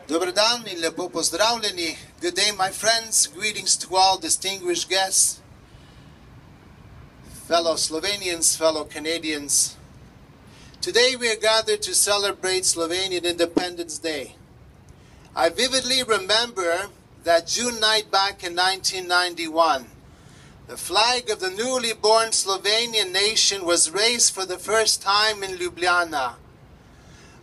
Dobar dan in lepo pozdravljeni. Good day, my friends. Greetings to all distinguished guests, fellow Slovenians, fellow Canadians. Today we are gathered to celebrate Slovenian Independence Day. I vividly remember that June night back in 1991, the flag of the newly born Slovenian nation was raised for the first time in Ljubljana.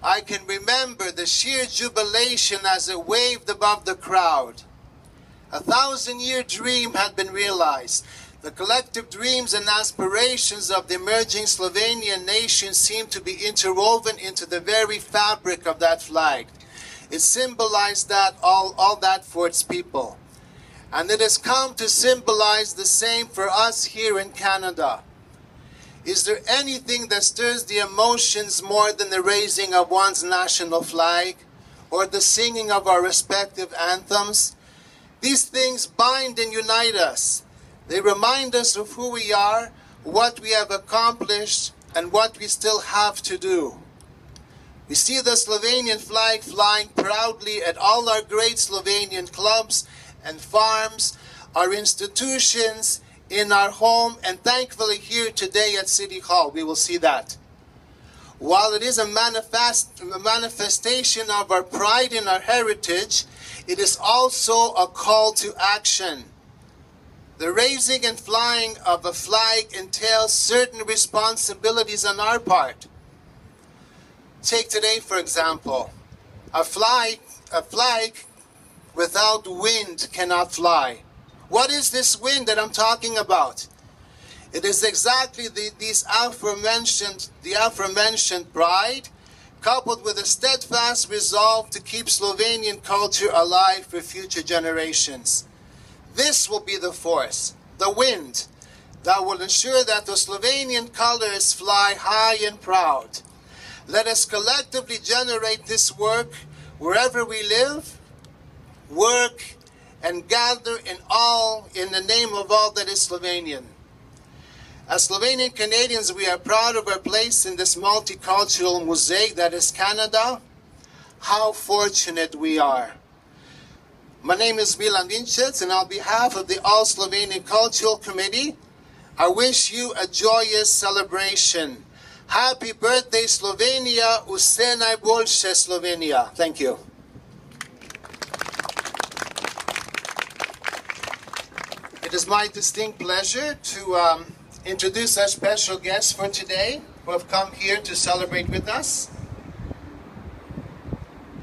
I can remember the sheer jubilation as it waved above the crowd. A 1,000-year dream had been realized. The collective dreams and aspirations of the emerging Slovenian nation seemed to be interwoven into the very fabric of that flag. It symbolized that all that for its people. And it has come to symbolize the same for us here in Canada. Is there anything that stirs the emotions more than the raising of one's national flag or the singing of our respective anthems? These things bind and unite us. They remind us of who we are, what we have accomplished, and what we still have to do. We see the Slovenian flag flying proudly at all our great Slovenian clubs and farms, our institutions, in our home, and thankfully here today at City Hall. We will see that. While it is a manifestation of our pride in our heritage, it is also a call to action. The raising and flying of a flag entails certain responsibilities on our part. Take today, for example. A flag without wind cannot fly. What is this wind that I'm talking about? It is exactly the aforementioned pride, coupled with a steadfast resolve to keep Slovenian culture alive for future generations. This will be the force, the wind, that will ensure that the Slovenian colors fly high and proud. Let us collectively generate this work wherever we live, work, and gather in the name of all that is Slovenian. As Slovenian Canadians, we are proud of our place in this multicultural mosaic that is Canada. How fortunate we are. My name is Milan Vinčec, and on behalf of the All Slovenian Cultural Committee, I wish you a joyous celebration. Happy birthday, Slovenia, vse najboljše, Slovenia. Thank you. It is my distinct pleasure to introduce our special guests for today who have come here to celebrate with us.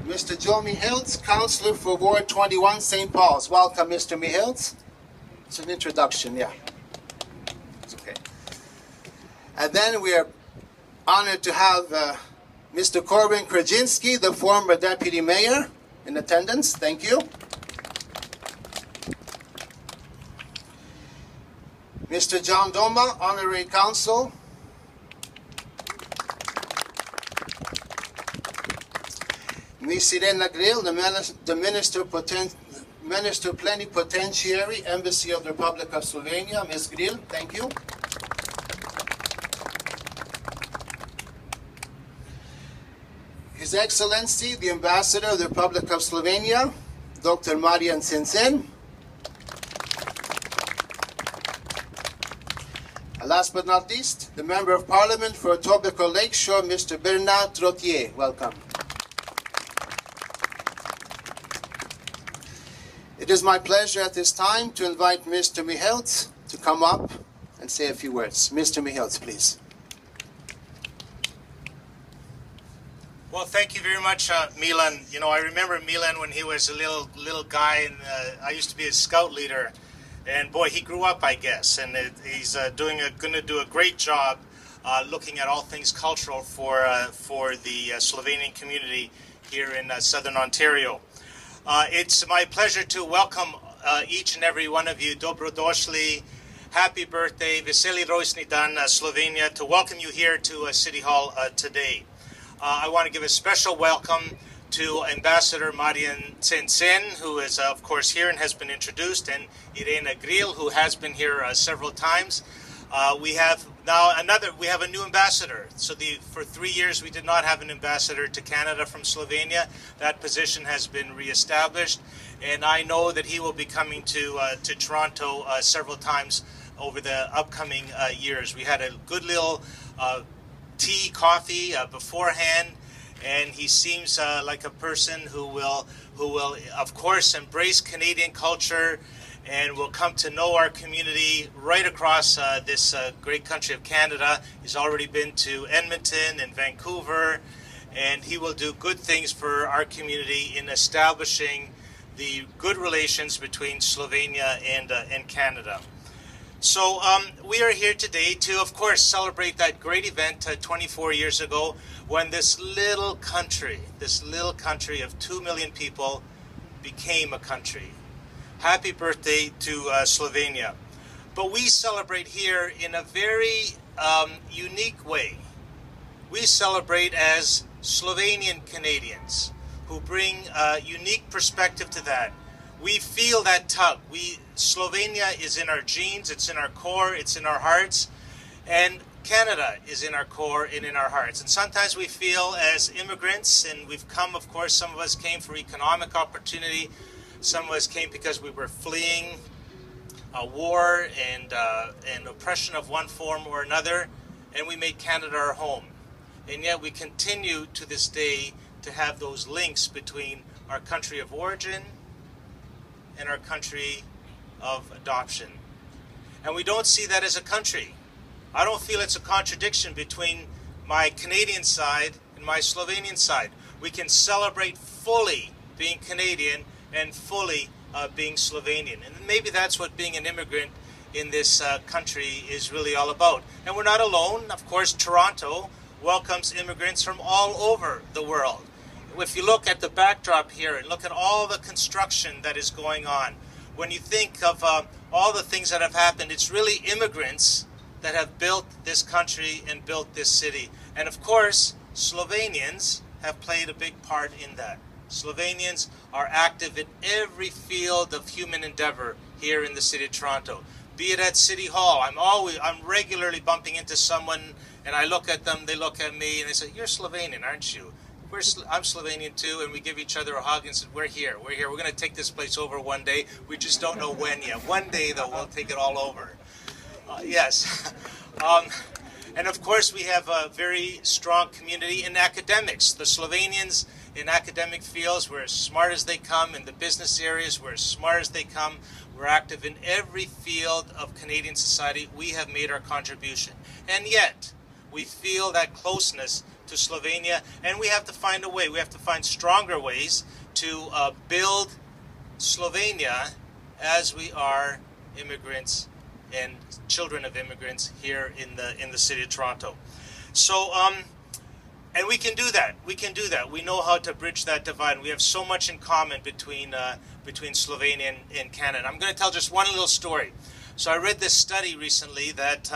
Mr. Joe Michielc, Councillor for Ward 21, St. Paul's. Welcome, Mr. Michielc. It's an introduction, yeah. It's okay. And then we are honored to have Mr. Corbin Krajinski, the former Deputy Mayor, in attendance. Thank you. Mr. John Doma, Honorary Consul. Ms. Irena Grill, the Minister Plenipotentiary, Embassy of the Republic of Slovenia. Ms. Grill, thank you. His Excellency, the Ambassador of the Republic of Slovenia, Dr. Marjan Cencen. Last but not least, the Member of Parliament for Etobicoke Lakeshore, Mr. Bernard Trottier. Welcome. It is my pleasure at this time to invite Mr. Michielc to come up and say a few words. Mr. Michielc, please. Well, thank you very much, Milan. You know, I remember Milan when he was a little guy, and I used to be his scout leader. And boy, he grew up, I guess, and he's going to do a great job looking at all things cultural for the Slovenian community here in southern Ontario. It's my pleasure to welcome each and every one of you. Dobrodošli, happy birthday, Veseli Rojstni dan, Slovenia, to welcome you here to City Hall today. I want to give a special welcome to Ambassador Marjan Cencen, who is, of course, here and has been introduced, and Irena Grill, who has been here several times. We have now we have a new ambassador. So for 3 years we did not have an ambassador to Canada from Slovenia. That position has been reestablished, and I know that he will be coming to Toronto several times over the upcoming years. We had a good little tea, coffee beforehand, and he seems like a person who will of course embrace Canadian culture and will come to know our community right across this great country of Canada. He's already been to Edmonton and Vancouver, and he will do good things for our community in establishing the good relations between Slovenia and Canada. So we are here today to, of course, celebrate that great event 24 years ago when this little country of 2 million people became a country. Happy birthday to Slovenia. But we celebrate here in a very unique way. We celebrate as Slovenian Canadians who bring a unique perspective to that. We feel that tug. Slovenia is in our genes, it's in our core, it's in our hearts, and Canada is in our core and in our hearts. And sometimes we feel as immigrants, and we've come, of course, some of us came for economic opportunity, some of us came because we were fleeing a war and oppression of one form or another, and we made Canada our home. And yet we continue to this day to have those links between our country of origin and our country of adoption. And we don't see that as a country. I don't feel it's a contradiction between my Canadian side and my Slovenian side. We can celebrate fully being Canadian and fully being Slovenian. And maybe that's what being an immigrant in this country is really all about. And we're not alone. Of course, Toronto welcomes immigrants from all over the world. If you look at the backdrop here and look at all the construction that is going on, when you think of all the things that have happened, it's really immigrants that have built this country and built this city. And of course, Slovenians have played a big part in that. Slovenians are active in every field of human endeavor here in the city of Toronto. Be it at City Hall, I'm regularly bumping into someone and I look at them, they look at me and they say, "You're Slovenian, aren't you?" I'm Slovenian too, and we give each other a hug and say, we're here. We're going to take this place over one day. We just don't know when yet. One day, though, we'll take it all over. Yes. And of course, we have a very strong community in academics. The Slovenians in academic fields, we're as smart as they come. In the business areas, we're as smart as they come. We're active in every field of Canadian society. We have made our contribution. And yet, we feel that closeness to Slovenia, and we have to find a way. We have to find stronger ways to build Slovenia as we are immigrants and children of immigrants here in the city of Toronto. So, and we can do that. We can do that. We know how to bridge that divide. We have so much in common between Slovenia and Canada. I'm going to tell just one little story. So I read this study recently that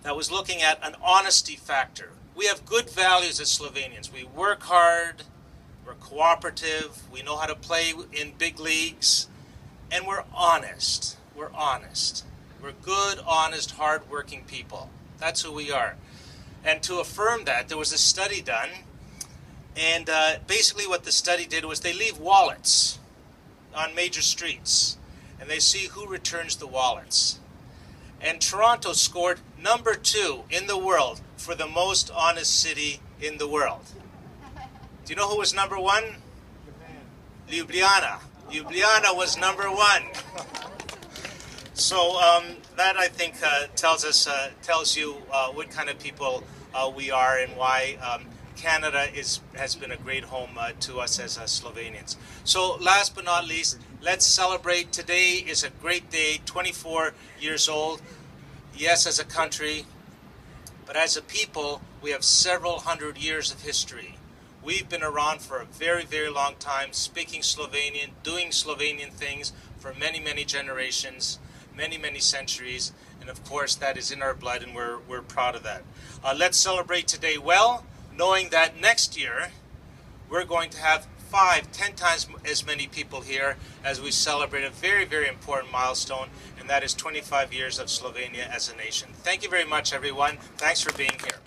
that was looking at an honesty factor. We have good values as Slovenians. We work hard, we're cooperative, we know how to play in big leagues, and we're honest. We're honest. We're good, honest, hard-working people. That's who we are. And to affirm that, there was a study done, and basically what the study did was they leave wallets on major streets, and they see who returns the wallets. And Toronto scored number 2 in the world for the most honest city in the world. Do you know who was number 1? Ljubljana. Ljubljana was number 1. So that I think tells you what kind of people we are and why Canada has been a great home to us as Slovenians. So last but not least, let's celebrate. Today is a great day, 24 years old. Yes, as a country, but as a people, we have several hundred years of history. We've been around for a very, very long time, speaking Slovenian, doing Slovenian things for many, many generations, many, many centuries, and of course that is in our blood, and we're proud of that. Let's celebrate today well, knowing that next year we're going to have 5, 10 times as many people here as we celebrate a very, very important milestone, and that is 25 years of Slovenia as a nation. Thank you very much, everyone. Thanks for being here.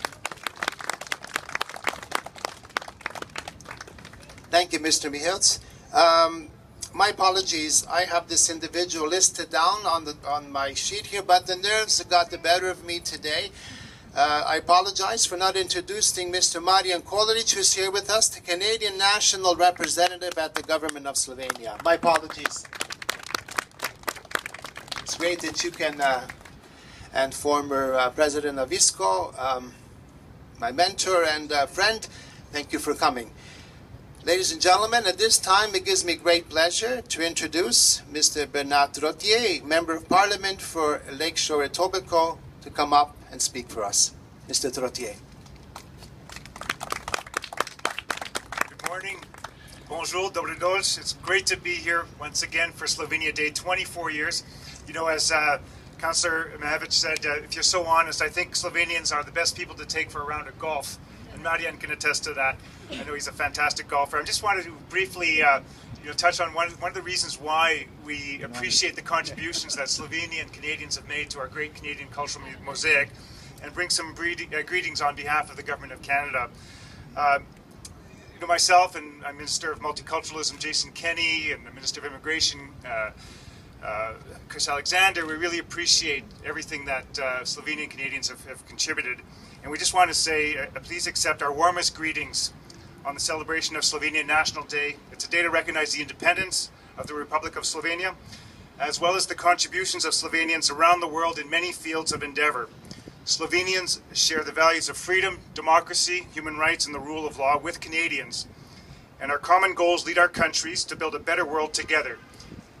Thank you, Mr. Mihelc. My apologies. I have this individual listed down on my sheet here, but the nerves got the better of me today. I apologize for not introducing Mr. Marian Kolaric, who's here with us, the Canadian National Representative at the Government of Slovenia. My apologies. It's great that you can, and former President of ISCO, my mentor and friend, thank you for coming. Ladies and gentlemen, at this time it gives me great pleasure to introduce Mr. Bernard Trottier, Member of Parliament for Lakeshore Etobicoke, to come up and speak for us. Mr. Trottier. Good morning. Bonjour, dobry došli. It's great to be here once again for Slovenia Day, 24 years. You know, as Councillor Mihelc said, if you're so honest, I think Slovenians are the best people to take for a round of golf. And Marian can attest to that. I know he's a fantastic golfer. I just wanted to briefly touch on one of the reasons why we appreciate the contributions that Slovenian Canadians have made to our great Canadian cultural mosaic, and bring some greetings on behalf of the Government of Canada. Myself and I'm Minister of Multiculturalism, Jason Kenney, and the Minister of Immigration, Chris Alexander, we really appreciate everything that Slovenian Canadians have contributed. And we just want to say, please accept our warmest greetings on the celebration of Slovenian National Day. It's a day to recognize the independence of the Republic of Slovenia, as well as the contributions of Slovenians around the world in many fields of endeavor. Slovenians share the values of freedom, democracy, human rights, and the rule of law with Canadians. And our common goals lead our countries to build a better world together.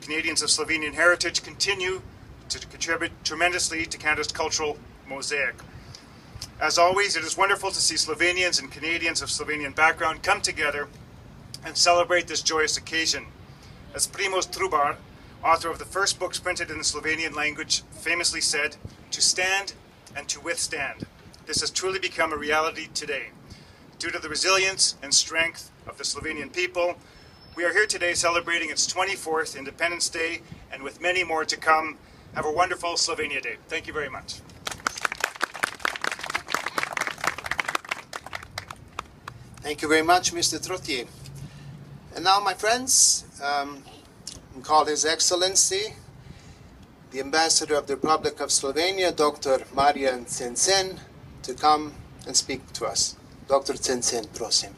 Canadians of Slovenian heritage continue to contribute tremendously to Canada's cultural mosaic. As always, it is wonderful to see Slovenians and Canadians of Slovenian background come together and celebrate this joyous occasion. As Primož Trubar, author of the first books printed in the Slovenian language, famously said, "To stand and to withstand." This has truly become a reality today. Due to the resilience and strength of the Slovenian people, we are here today celebrating its 24th Independence Day, and with many more to come. Have a wonderful Slovenia Day. Thank you very much. Thank you very much, Mr. Trottier. And now, my friends, we call His Excellency, the Ambassador of the Republic of Slovenia, Dr. Marian Cencen, to come and speak to us. Dr. Cencen, prosim.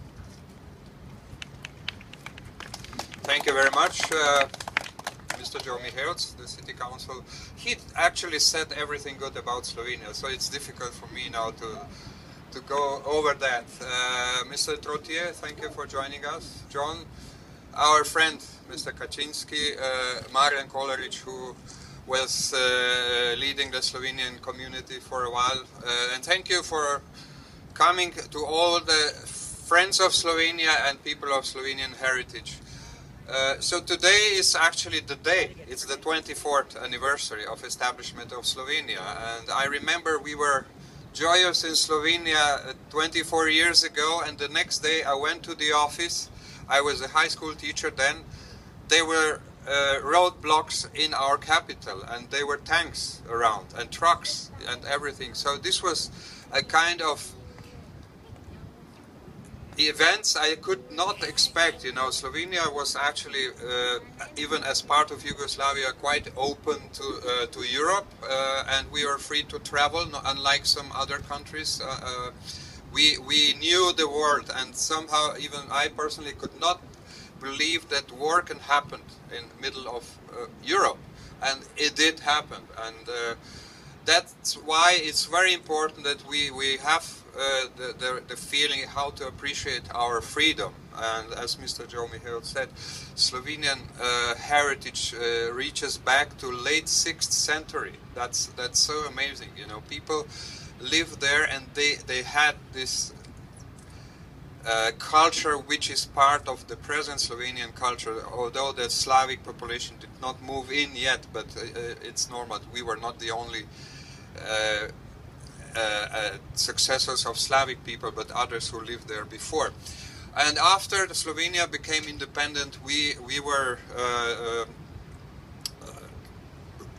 Thank you very much, Mr. Joe Mihelc, the City Council. He actually said everything good about Slovenia, so it's difficult for me now to go over that. Mr. Trottier, thank you for joining us. John, our friend, Mr. Kaczynski, Marian Kolaric, who was leading the Slovenian community for a while. And thank you for coming to all the friends of Slovenia and people of Slovenian heritage. So today is actually the day. It's the 24th anniversary of establishment of Slovenia. And I remember we were joyous in Slovenia 24 years ago, and the next day I went to the office. I was a high school teacher then. There were roadblocks in our capital, and there were tanks around and trucks and everything. So this was a kind of events I could not expect. You know, Slovenia was actually, even as part of Yugoslavia, quite open to Europe, and we were free to travel, unlike some other countries. We knew the world, and somehow even I personally could not believe that war can happen in the middle of Europe, and it did happen. And that's why it's very important that we have the feeling how to appreciate our freedom. And as Mr. Joe Mihelc said, Slovenian heritage reaches back to late 6th century. That's so amazing. You know, people lived there, and they had this culture which is part of the present Slovenian culture, although the Slavic population did not move in yet, but it's normal. We were not the only successors of Slavic people, but others who lived there before. And after Slovenia became independent, we were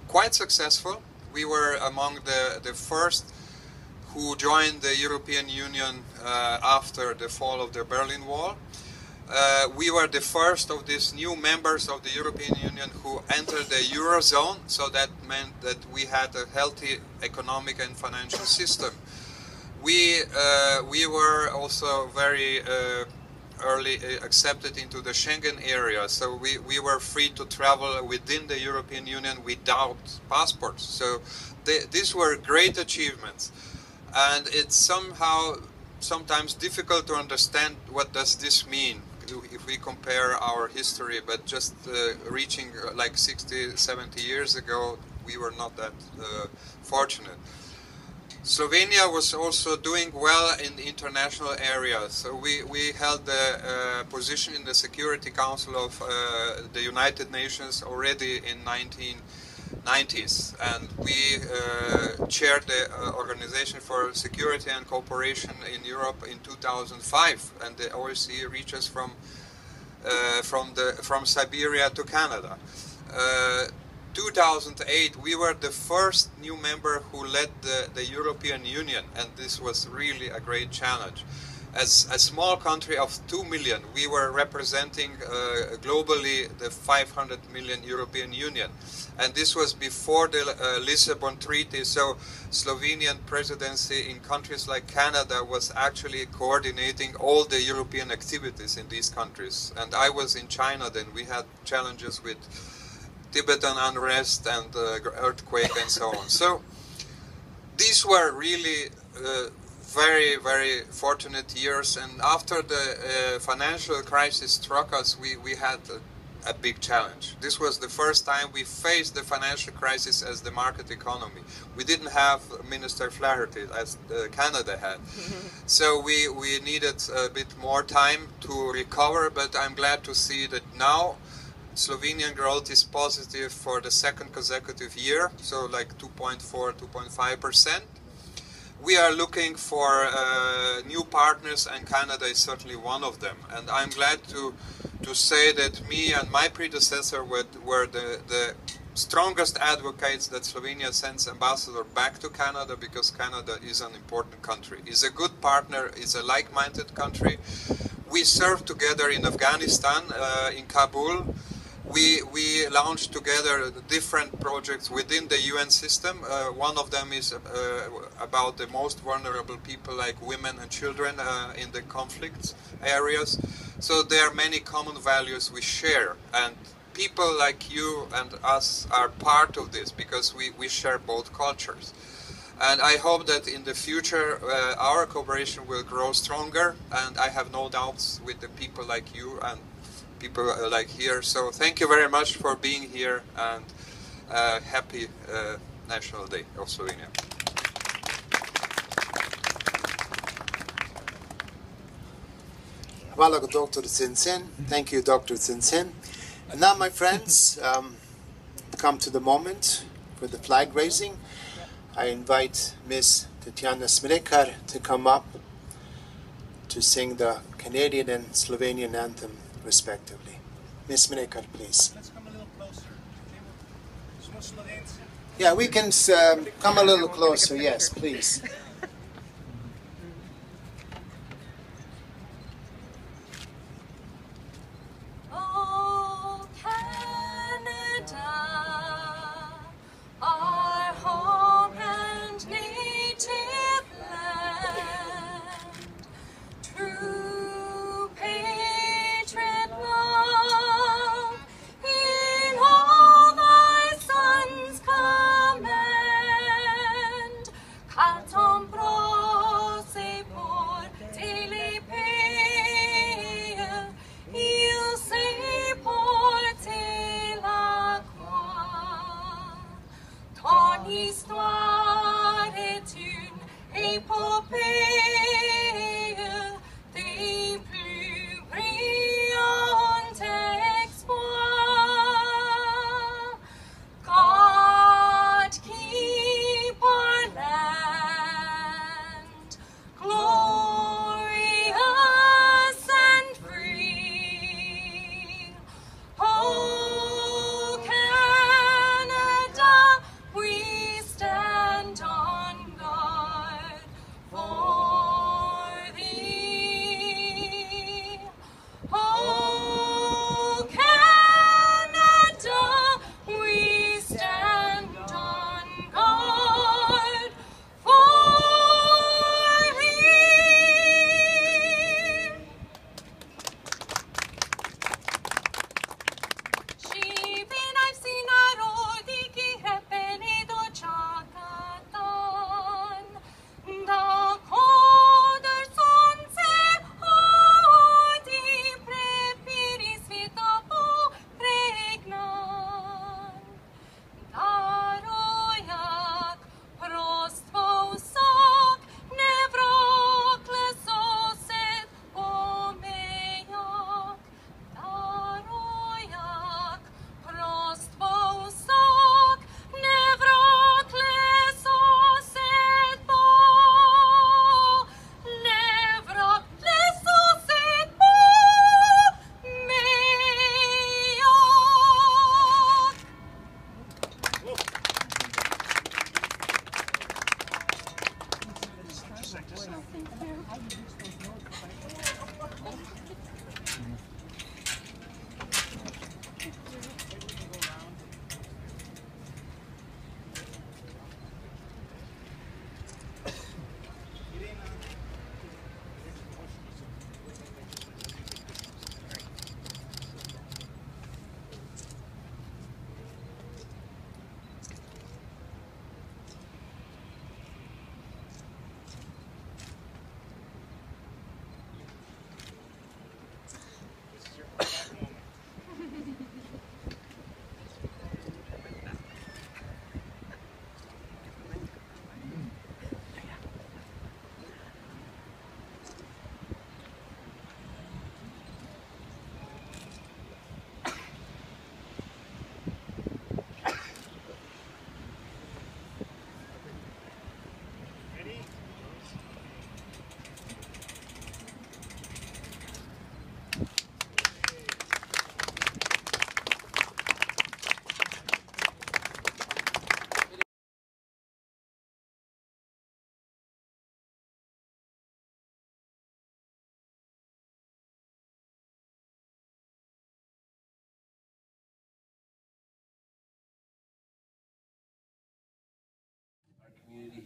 quite successful. We were among the first who joined the European Union after the fall of the Berlin Wall. We were the first of these new members of the European Union who entered the Eurozone, so that meant that we had a healthy economic and financial system. We were also very early accepted into the Schengen area, so we were free to travel within the European Union without passports. So these were great achievements, and it's sometimes difficult to understand what does this mean if we compare our history, but just reaching like 60, 70 years ago, we were not that fortunate. Slovenia was also doing well in the international area, so we held the position in the Security Council of the United Nations already in 1990s, and we chaired the Organization for Security and Cooperation in Europe in 2005, and the OSCE reaches from Siberia to Canada. 2008, we were the first new member who led the European Union, and this was really a great challenge. As a small country of 2 million, we were representing globally the 500 million European Union. And this was before the Lisbon Treaty, so Slovenian presidency in countries like Canada was actually coordinating all the European activities in these countries. And I was in China then. We had challenges with Tibetan unrest and earthquake and so on. So these were really very, very fortunate years, and after the financial crisis struck us, we had a big challenge. This was the first time we faced the financial crisis as the market economy. We didn't have Minister Flaherty as Canada had. So we needed a bit more time to recover, but I'm glad to see that now Slovenian growth is positive for the second consecutive year, so like 2.4, 2.5%. We are looking for new partners, and Canada is certainly one of them. And I'm glad to say that me and my predecessor were the strongest advocates that Slovenia sends ambassador back to Canada, because Canada is an important country, is a good partner, is a like-minded country. We served together in Afghanistan, in Kabul. We launched together different projects within the UN system. One of them is about the most vulnerable people, like women and children in the conflict areas. So there are many common values we share, and people like you and us are part of this because we share both cultures. And I hope that in the future our cooperation will grow stronger, and I have no doubts with the people like you and people like here. So thank you very much for being here, and happy National Day of Slovenia. Hvala, Dr. Cincin. Thank you, Dr. Cincin. And now, my friends, come to the moment for the flag raising. I invite Ms. Tatjana Smrekar to come up to sing the Canadian and Slovenian anthem respectively. Ms. Smrekar, please. Let's come a little closer. Yeah, we can come a little closer, yes, please. Oh, Canada, our home and native land, true patriot love, in all thy sons command, Katom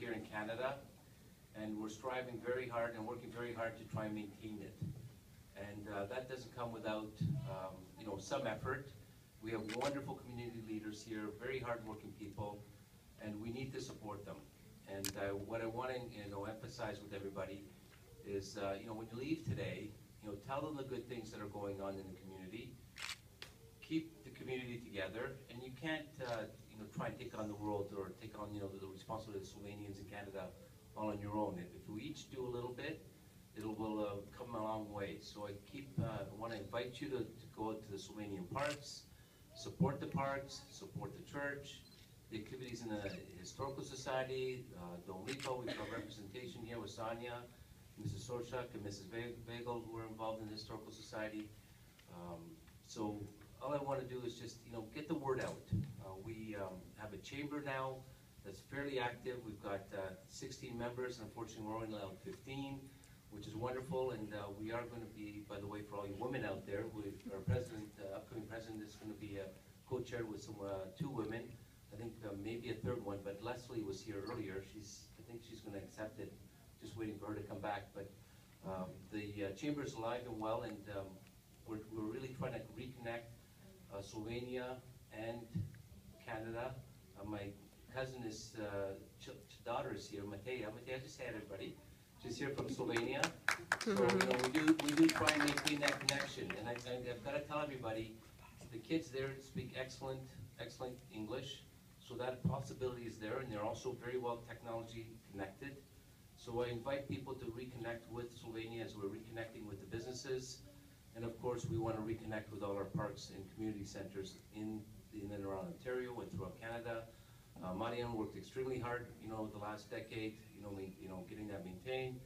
here in Canada, and we're striving very hard and working very hard to try and maintain it. And that doesn't come without some effort. We have wonderful community leaders here, very hardworking people, and we need to support them. And what I want to emphasize with everybody is, when you leave today, tell them the good things that are going on in the community. Keep the community together, and you can't, try and take on the world or take on, the responsibility of the Slovenians in Canada all on your own. If we each do a little bit, it will come a long way. So I want to invite you to go to the Slovenian parks, support the parks, support the church, the activities in the Historical Society, Dom Lipo. We've got representation here with Sonia, Mrs. Sorchak, and Mrs. Bagel, who are involved in the Historical Society. So all I want to do is just, get the word out. We have a chamber now that's fairly active. We've got 16 members, and unfortunately we're only allowed 15, which is wonderful. And we are going to be, by the way, for all you women out there, our president, upcoming president, is going to be co-chaired with two women. I think maybe a third one, but Leslie was here earlier. I think she's going to accept it. Just waiting for her to come back. But the chamber is alive and well, and we're really trying to reconnect Slovenia and Canada. My cousin daughter is here, Mateja. Mateja, just say hi, everybody. She's here from Slovenia. So we do try and maintain that connection. And I've got to tell everybody, the kids there speak excellent English. So that possibility is there, and they're also very well technology connected. So I invite people to reconnect with Slovenia as we're reconnecting with the businesses. And of course, we want to reconnect with all our parks and community centers in and around Ontario and throughout Canada. Marian worked extremely hard, the last decade, getting that maintained.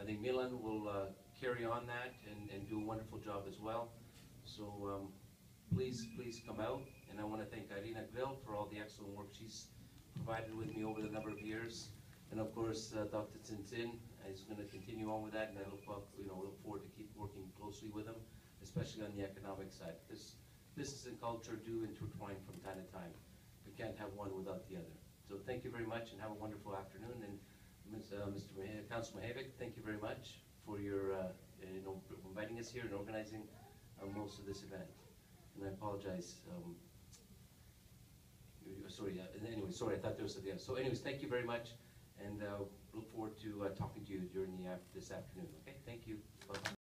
I think Milan will carry on that and do a wonderful job as well. So please come out. And I want to thank Irina Grill for all the excellent work she's provided with me over the number of years. And of course, Dr. Tsintzin is going to continue on with that, and I look forward to keep working closely with him, especially on the economic side. This business and culture do intertwine from time to time. We can't have one without the other. So thank you very much, and have a wonderful afternoon. And Mr. Councilman Havik, thank you very much for your inviting us here and organizing most of this event. And I apologize. Sorry. Anyway, sorry. I thought there was something else. So, anyways, thank you very much. And look forward to talking to you during this afternoon. Okay, thank you. Bye-bye.